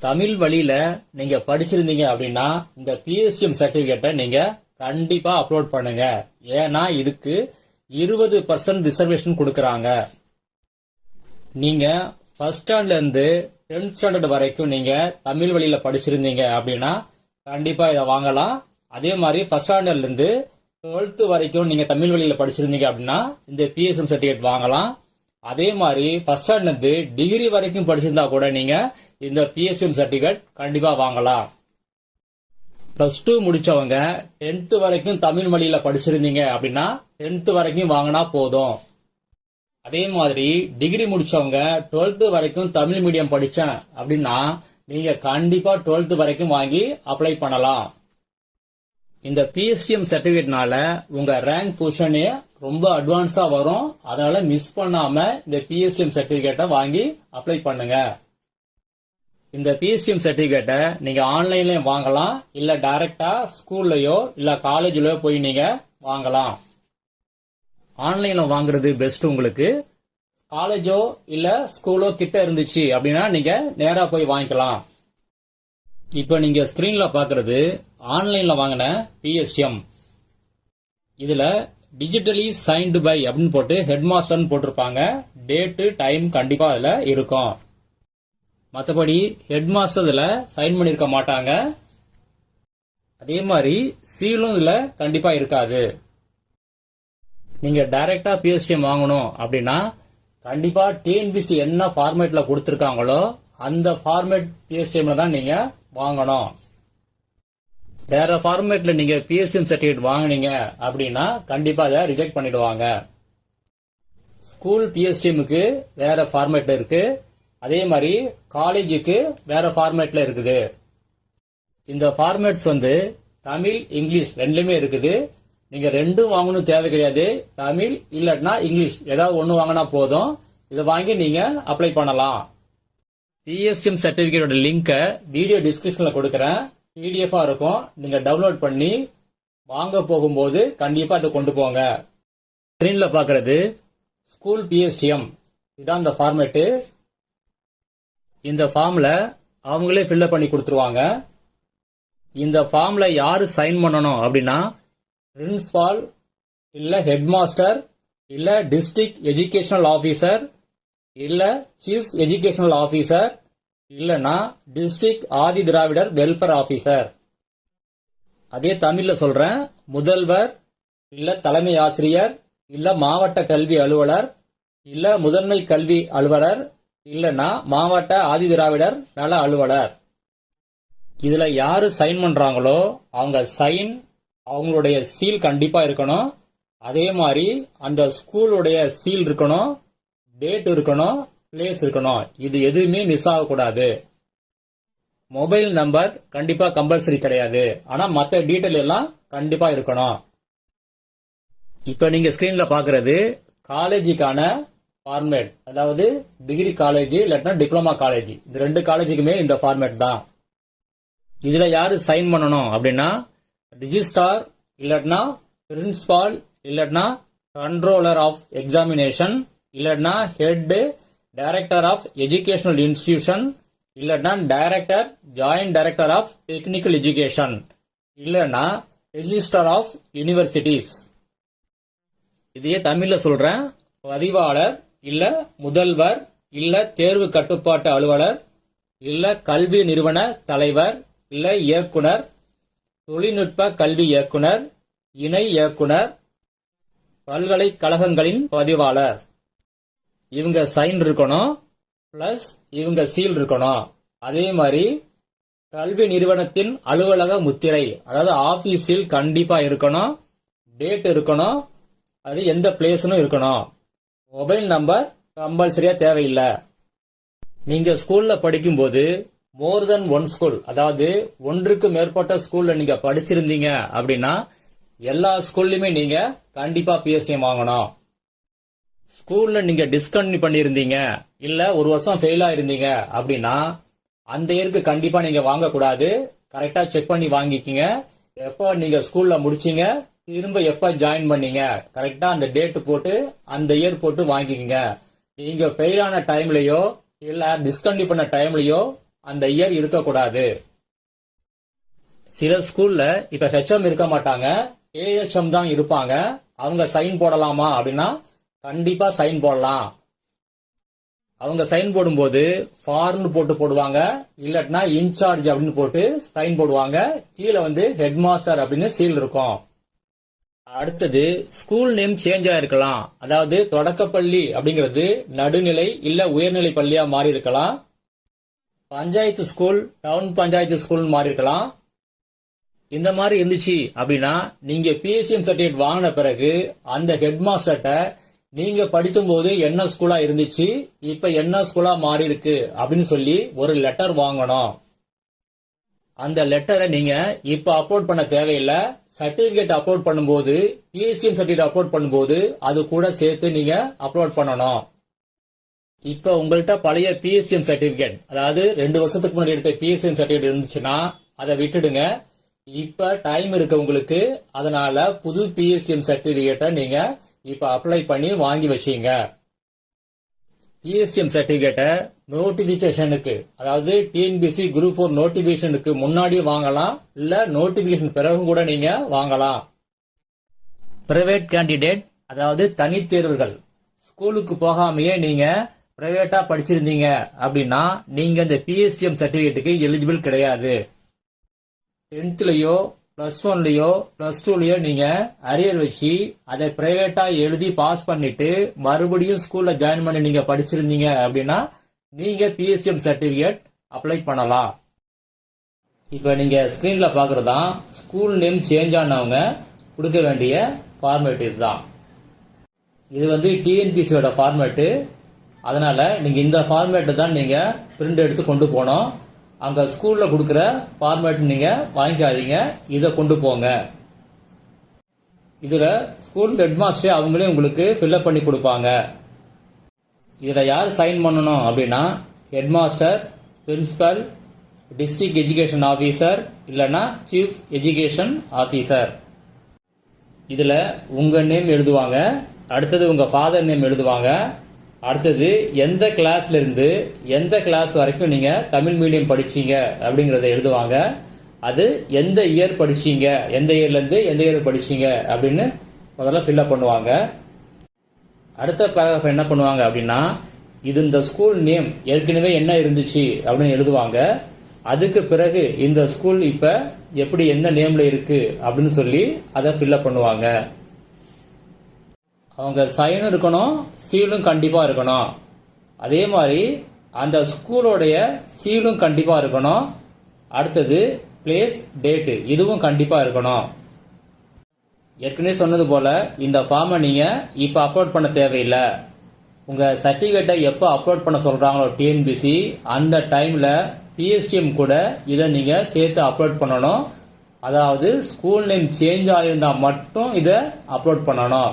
தமிழ் வழியில நீங்க படிச்சிருந்தீங்க அப்படின்னா இந்த பிஎஸ்சிஎம் சர்டிபிகேட்டை நீங்க கண்டிப்பா அப்லோட் பண்ணுங்க. ஏன்னா இதுக்கு 20% ரிசர்வேஷன் கொடுக்கறாங்க. நீங்க ஃபர்ஸ்ட் ஸ்டாண்டர்ட்ல இருந்து 10th ஸ்டாண்டர்ட் வரைக்கும் நீங்க தமிழ் வழியில படிச்சிருந்தீங்க அப்படின்னா கண்டிப்பா இதை வாங்கலாம். அதே மாதிரி ஃபர்ஸ்ட் ஸ்டாண்டர்ட்ல இருந்து 12th வரைக்கும் நீங்க தமிழ் வழியில படிச்சிருந்தீங்க அப்படின்னா இந்த பிஎஸ்சிஎம் சர்டிபிகேட் வாங்கலாம். அதே மாதிரி ஃபர்ஸ்ட் ஸ்டாண்டர்ட்ல இருந்து டிகிரி வரைக்கும் படிச்சிருந்தா கூட நீங்க இந்த பிஎஸ்சிஎம் சர்டிபிகேட் கண்டிப்பா வாங்கலாம். +2 முடிச்சவங்க 10th வரைக்கும் தமிழ் வழியில படிச்சிருந்தீங்க அப்படின்னா 10th வரைக்கும் வாங்கினா போதும். அதே மாதிரி டிகிரி முடிச்சவங்க 12th வரைக்கும் தமிழ் மீடியம் படிச்சேன் அப்படின்னா நீங்க கண்டிப்பா 12th வரைக்கும் வாங்கி அப்ளை பண்ணலாம். இந்த பிஎஸ்சிஎம் சர்டிபிகேட்னால உங்க ரேங்க் பொசிஷனே ரொம்ப அட்வான்ஸா வரும். அதனால மிஸ் பண்ணாம இந்த பிஎஸ்சிஎம் சர்டிபிகேட்டை வாங்கி அப்ளை பண்ணுங்க. இந்த பிஎஸ்சிஎம் சர்டிபிகேட்டை நீங்க ஆன்லைன்லயும் வாங்கலாம், இல்ல டைரக்டா ஸ்கூல்லயோ இல்ல காலேஜ்லயோ போய் நீங்க வாங்கலாம். ஆன்லைன்ல வாங்குறது பெஸ்ட். உங்களுக்கு காலேஜோ இல்ல ஸ்கூலோ கிட்ட இருந்துச்சு அப்படின்னா நீங்க நேரா போய் வாங்கிக்கலாம். இப்ப நீங்க ஸ்கிரீன்ல பாக்குறது ஆன்லைன்ல வாங்கின பிஎஸ்சிஎம். இதுல டிஜிட்டலி சைன்டு பை அப்படின்னு போட்டு ஹெட் மாஸ்டர்னு போட்டிருப்பாங்க. டேட்டு டைம் கண்டிப்பா அதுல இருக்கும். மற்றபடி ஹெட் மாஸ்டர் இதுல சைன் பண்ணிருக்க மாட்டாங்க. அதே மாதிரி சீலும் இதுல கண்டிப்பா இருக்காது. நீங்க டைரக்டா பிஎஸ்சிஎம் வாங்கணும் அப்படின்னா கண்டிப்பா டிஎன்பிசி என்ன ஃபார்மேட்ல கொடுத்திருக்காங்களோ அந்த ஃபார்மேட் பிஎஸ்சிஎம்ல தான் நீங்க வாங்கணும். வேற ஃபார்மேட்ல நீங்க பிஎஸ்சிஎம் சர்டிபிகேட் வாங்குனீங்க அப்படின்னா கண்டிப்பா அதை ரிஜெக்ட் பண்ணிடுவாங்க. ஸ்கூல் பிஎஸ்சிஎம்க்கு வேற ஃபார்மேட்ல இருக்கு. அதே மாதிரி காலேஜுக்கு வேற ஃபார்மேட்ல இருக்குது. இந்த ஃபார்மேட்ஸ் தமிழ் இங்கிலீஷ் ரெண்டுலயுமே இருக்குது. நீங்க ரெண்டும் வாங்கணும் தேவை கிடையாது. தமிழ் இல்லன்னா இங்கிலீஷ் ஏதாவது ஒன்னு வாங்கினா போதும். இதை வாங்கி நீங்க அப்ளை பண்ணலாம். பிஎஸ்சிஎம் சர்டிபிகேட்டோட லிங்கை வீடியோ டிஸ்கிரிப்ஷன்ல கொடுக்கறேன். பிடிஎஃபா இருக்கும். நீங்க டவுன்லோட் பண்ணி வாங்க போகும்போது கண்டிப்பா இதை கொண்டு போங்க. ஸ்கிரீன்ல பாக்குறது ஸ்கூல் பிஎஸ்சிஎம். இதான் இந்த ஃபார்மேட்டு. இந்த ஃபார்ம்ல அவங்களே ஃபில்அப் பண்ணி கொடுத்துருவாங்க. இந்த ஃபார்ம்ல யாரு சைன் பண்ணணும் அப்படின்னா பிரின்சிபால் இல்ல ஹெட் மாஸ்டர் இல்ல டிஸ்ட்ரிக்ட் எஜுகேஷனல் ஆபீசர் இல்ல சீஃப் எஜுகேஷனல் ஆபீசர் இல்லனா district Adi Dravidar welfare officer. அதே தமிழ்ல சொல்றேன். முதல்வர் இல்ல தலைமை ஆசிரியர் இல்ல மாவட்ட கல்வி அலுவலர் இல்ல முதன்மை கல்வி அலுவலர் இல்லனா மாவட்ட ஆதி திராவிடர் நல அலுவலர். இதுல யாரு சைன் பண்றாங்களோ அவங்க சைன் அவங்களுடைய சீல் கண்டிப்பா இருக்கணும். அதே மாதிரி அந்த ஸ்கூலுடைய சீல் இருக்கணும், டேட் இருக்கணும், பிளேஸ் இருக்கணும். இது எதுவுமே மிஸ் ஆகக்கூடாது. மொபைல் நம்பர் கண்டிப்பா கம்பல்சரி கிடையாது. ஆனா மத்த டீடைல் எல்லாம் கண்டிப்பா இருக்கணும். இப்ப நீங்க ஸ்கிரீன்ல பாக்குறது காலேஜுக்கான ஃபார்மேட். அதாவது டிகிரி காலேஜ் இல்லாட்டா டிப்ளமா காலேஜ், இந்த 2 காலேஜுக்குமே இந்த ஃபார்மேட் தான். இதுல யாரு சைன் பண்ணணும் அப்படின்னா ரிஜிஸ்ட்ரார் இல்லட்னா பிரின்சிபால் இல்லட்னா கண்ட்ரோலர் ஆஃப் எக்ஸாமினேஷன் இல்லட்னா head director of educational institution இல்லட்னா director joint director of technical education இல்லனா ரெஜிஸ்ட்ரார் ஆஃப் யூனிவர்சிட்டிஸ். இதையே தமிழ்ல சொல்றேன். பதிவாளர் இல்ல முதல்வர் இல்ல தேர்வு கட்டுப்பாட்டு அலுவலர் இல்ல கல்வி நிறுவன தலைவர் இல்ல இயக்குனர், தொழில்நுட்ப கல்வி இயக்குனர், இணை இயக்குனர், பல்கலைக்கழகங்களின் பதிவாளர். இவங்க சைன் இருக்கணும், பிளஸ் இவங்க சீல் இருக்கணும். அதே மாதிரி கல்வி நிறுவனத்தின் அலுவலக முத்திரை, அதாவது ஆபீஸ் சீல் கண்டிப்பா இருக்கணும், டேட் இருக்கணும், அது எந்த பிளேஸ்னு இருக்கணும். மொபைல் நம்பர் கம்பல்சரியா தேவையில்லை. நீங்க ஸ்கூல்ல படிக்கும்போது மோர் தென் ஒன் ஸ்கூல், அதாவது ஒன்றுக்கு மேற்பட்ட ஸ்கூல்ல நீங்க படிச்சிருந்தீங்க அப்படின்னா எல்லா ஸ்கூல்லயுமே நீங்க கண்டிப்பா பிஎஸ்சிஎம் வாங்கணும். ஸ்கூல்ல நீங்க டிஸ்கண்டினியூ பண்ணிருந்தீங்க இல்ல ஒரு வருஷம் ஃபெயில் ஆயிருந்தீங்க அப்படின்னா அந்த இயருக்கு கண்டிப்பா நீங்க வாங்கக்கூடாது. கரெக்டா செக் பண்ணி வாங்கிக்கிங்க. எப்போ நீங்க ஸ்கூல்ல முடிச்சீங்க, திரும்ப எப்ப ஜாயின் பண்ணீங்க, கரெக்டா அந்த டேட் போட்டு அந்த இயர் போட்டு வாங்கிக்கங்க. நீங்க ஃபெயில் ஆன டைம்லயோ இல்ல டிஸ்கண்டினியூ பண்ண டைம்லயோ அந்த இயர் இருக்கக்கூடாது. சில ஸ்கூல்ல இப்ப ஹெச்எம் இருக்க மாட்டாங்க, ஏஹெச்எம் தான் இருப்பாங்க. அவங்க சைன் போடலாமா அப்படின்னா கண்டிப்பா சைன் போடலாம். அவங்க சைன் போடும்போது ஃபார்ம்னு போடுவாங்க, இல்லட்னா இன்சார்ஜ் அப்படின்னு போட்டு சைன் போடுவாங்க. கீழே ஹெட் மாஸ்டர் அப்படின்னு சீல் இருக்கும். அடுத்தது ஸ்கூல் நேம் சேஞ்ச் ஆயிருக்கலாம். அதாவது தொடக்கப்பள்ளி அப்படிங்கிறது நடுநிலை இல்ல உயர்நிலை பள்ளியா மாறி இருக்கலாம். Panchayat school town panchayat school மாறி இருக்கலாம். இந்த மாதிரி இருந்துச்சு அப்படின்னா நீங்க பிஎஸ்சிஎம் சர்டிபிகேட் வாங்கின பிறகு அந்த ஹெட் மாஸ்டர்ட்ட நீங்க படிக்கும்போது என்ன ஸ்கூலா இருந்துச்சு, இப்ப என்ன ஸ்கூலா மாறி இருக்கு அப்படின்னு சொல்லி ஒரு லெட்டர் வாங்கணும். அந்த லெட்டரை நீங்க இப்ப அப்லோட் பண்ண தேவையில்லை. சர்டிபிகேட் அப்லோட் பண்ணும்போது, பிஎஸ்சிஎம் சர்டிபிகேட் அப்லோட் பண்ணும்போது அது கூட சேர்த்து நீங்க அப்லோட் பண்ணணும். இப்ப உங்கள்கிட்ட பழைய பிஎஸ்சிஎம் சர்டிபிகேட், அதாவது 2 வருஷத்துக்கு முன்னாடி எடுத்த பிஎஸ்சிஎம் சர்டிபிகேட் இருந்துச்சுன்னா அதை விட்டுடுங்க. இப்ப டைம் இருக்கு உங்களுக்கு, அதனால புது பிஎஸ்சிஎம் சர்டிபிகேட்டை நீங்க இப்ப அப்ளை பண்ணி வாங்கி வச்சீங்க. பிஎஸ்சிஎம் சர்டிபிகேட்டை நோட்டிபிகேஷனுக்கு, அதாவது டிஎன்பிஎஸ்சி குரூப் 4 நோட்டிபிகேஷனுக்கு முன்னாடி வாங்கலாம், இல்ல நோட்டிபிகேஷன் பிறகும் கூட நீங்க வாங்கலாம். பிரைவேட் கேண்டிடேட், அதாவது தனித்தேர்வுகள், ஸ்கூலுக்கு போகாமையே நீங்க பிரைவேட்டா படிச்சிருந்தீங்க அப்படின்னா நீங்க இந்த பிஎஸ்சிஎம் சர்டிபிகேட்டுக்கு எலிஜிபிள் கிடையாது. 10th +1 +2 நீங்க அரியர் வச்சு அதை பிரைவேட்டா எழுதி பாஸ் பண்ணிட்டு மறுபடியும் ஸ்கூல்ல ஜாயின் பண்ணி நீங்க படிச்சிருந்தீங்க அப்படின்னா நீங்க பிஎஸ்சிஎம் சர்டிபிகேட் அப்ளை பண்ணலாம். இப்ப நீங்க ஸ்கிரீன்ல பாக்குறதா ஸ்கூல் நேம் சேஞ்ச் ஆனவங்க கொடுக்க வேண்டிய ஃபார்மேட் இதுதான். இது டிஎன்பிசியோட ஃபார்மேட். அதனால நீங்க இந்த ஃபார்மேட்டை தான் நீங்க பிரிண்ட் எடுத்து கொண்டு போனோம். அங்க ஸ்கூல்ல கொடுக்கிற ஃபார்மேட் நீங்க வாங்கிக்காதீங்க, இதை கொண்டு போங்க. இதுல ஸ்கூல் ஹெட் மாஸ்டர் அவங்களே உங்களுக்கு ஃபில்அப் பண்ணி கொடுப்பாங்க. இதுல யார் சைன் பண்ணணும் அப்படின்னா head master, principal, district education officer இல்லனா சீஃப் எஜுகேஷன் ஆபீசர். இதுல உங்க நேம் எழுதுவாங்க, அடுத்தது உங்க ஃபாதர் நேம் எழுதுவாங்க, அடுத்தது எந்த கிளாஸ்ல இருந்து எந்த கிளாஸ் வரைக்கும் நீங்க தமிழ் மீடியம் படிச்சீங்க அப்படிங்கறத எழுதுவாங்க. அது எந்த இயர் படிச்சீங்க, எந்த இயர்ல இருந்து எந்த இயர் படிச்சீங்க அப்படின்னு முதல்ல ஃபில்அப் பண்ணுவாங்க. அடுத்த பேராகிராஃப் என்ன பண்ணுவாங்க அப்படின்னா இது இந்த ஸ்கூல் நேம் ஏற்கனவே என்ன இருந்துச்சு அப்படின்னு எழுதுவாங்க. அதுக்கு பிறகு இந்த ஸ்கூல் இப்ப எப்படி எந்த நேம்ல இருக்கு அப்படின்னு சொல்லி அதை ஃபில்அப் பண்ணுவாங்க. அவங்க சைனும் இருக்கணும், சீலும் கண்டிப்பா இருக்கணும். அதே மாதிரி அந்த ஸ்கூலோடைய சீலும் கண்டிப்பா இருக்கணும். அடுத்தது பிளேஸ், டேட்டு இதுவும் கண்டிப்பா இருக்கணும். ஏற்கனவே சொன்னது போல இந்த ஃபார்மை நீங்க இப்ப அப்லோட் பண்ண தேவையில்லை. உங்க சர்டிபிகேட்டை எப்போ அப்லோட் பண்ண சொல்றாங்களோ டிஎன்பிசி அந்த டைம்ல பிஎஸ்டிஎம் கூட இதை நீங்க சேர்த்து அப்லோட் பண்ணணும். அதாவது ஸ்கூல் நேம் சேஞ்ச் ஆயிருந்தா மட்டும் இதை அப்லோட் பண்ணணும்.